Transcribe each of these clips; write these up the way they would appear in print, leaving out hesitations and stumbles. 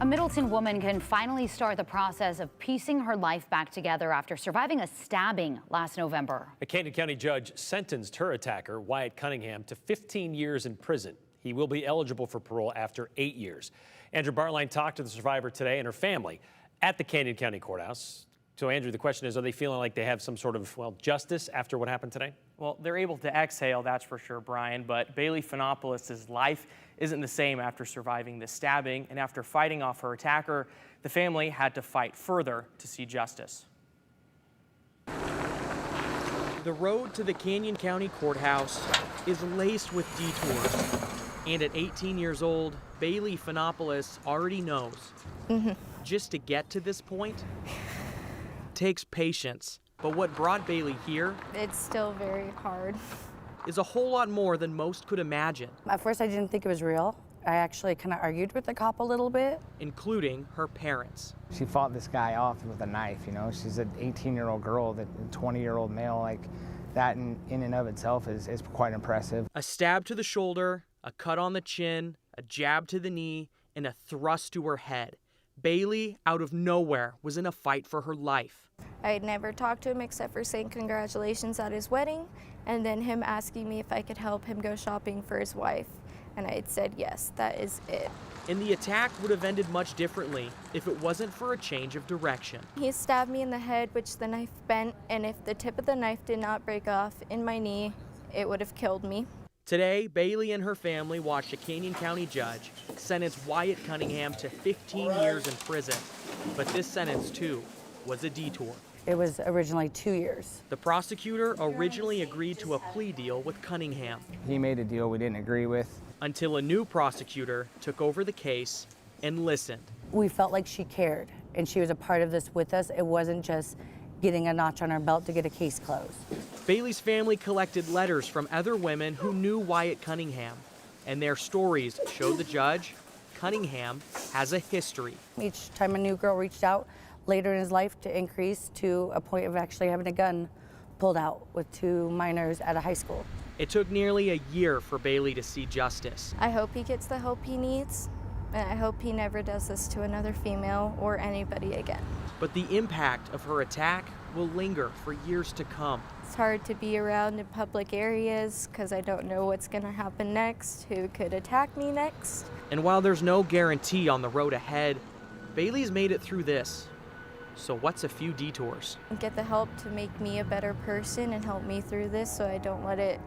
A Middleton woman can finally start the process of piecing her life back together after surviving a stabbing last November. A Canyon County judge sentenced her attacker, Wyatt Cunningham, to 15 years in prison. He will be eligible for parole after 8 years. Andrew Bartline talked to the survivor today and her family at the Canyon County Courthouse. So, Andrew, the question is, are they feeling like they have some sort of, justice after what happened today? Well, they're able to exhale, that's for sure, Brian, but Bailey Finopoulos' life isn't the same after surviving this stabbing, and after fighting off her attacker, the family had to fight further to see justice. The road to the Canyon County Courthouse is laced with detours, and at 18 years old, Bailey Finopoulos already knows just to get to this point takes patience. But what brought Bailey here, it's still very hard, is a whole lot more than most could imagine. At first I didn't think it was real. I actually kind of argued with the cop a little bit. Including her parents. She fought this guy off with a knife, you know. She's an 18-year-old girl, that a 20-year-old male, like that in and of itself is quite impressive. A stab to the shoulder, a cut on the chin, a jab to the knee, and a thrust to her head. Bailey, out of nowhere, was in a fight for her life. I had never talked to him except for saying congratulations at his wedding, and then him asking me if I could help him go shopping for his wife. And I had said yes, that is it. And the attack would have ended much differently if it wasn't for a change of direction. He stabbed me in the head, which the knife bent, and if the tip of the knife did not break off in my knee, it would have killed me. Today, Bailey and her family watched a Canyon County judge sentence Wyatt Cunningham to 15 years in prison. But this sentence, too, was a detour. It was originally 2 years. The prosecutor originally agreed to a plea deal with Cunningham. He made a deal we didn't agree with. Until a new prosecutor took over the case and listened. We felt like she cared, and she was a part of this with us. It wasn't just getting a notch on our belt to get a case closed. Bailey's family collected letters from other women who knew Wyatt Cunningham, and their stories showed the judge Cunningham has a history. Each time a new girl reached out later in his life to increase to a point of actually having a gun pulled out with 2 minors at a high school. It took nearly a year for Bailey to see justice. I hope he gets the help he needs, and I hope he never does this to another female or anybody again. But the impact of her attack will linger for years to come. It's hard to be around in public areas because I don't know what's going to happen next, who could attack me next. And while there's no guarantee on the road ahead, Bailey's made it through this. So what's a few detours? Get the help to make me a better person and help me through this so I don't let it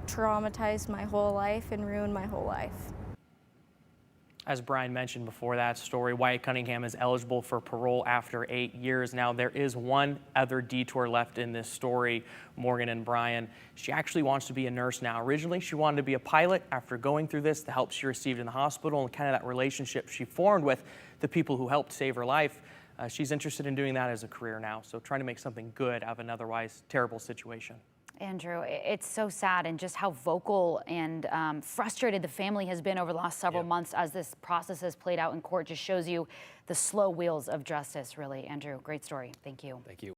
traumatize my whole life and ruin my whole life. As Brian mentioned before that story, Wyatt Cunningham is eligible for parole after 8 years. Now, there is one other detour left in this story, Morgan and Brian. She actually wants to be a nurse now. Originally, she wanted to be a pilot. After going through this, the help she received in the hospital and kind of that relationship she formed with the people who helped save her life, she's interested in doing that as a career now. So trying to make something good out of an otherwise terrible situation. Andrew, it's so sad, and just how vocal and frustrated the family has been over the last several months as this process has played out in court just shows you the slow wheels of justice, really. Andrew, great story. Thank you. Thank you.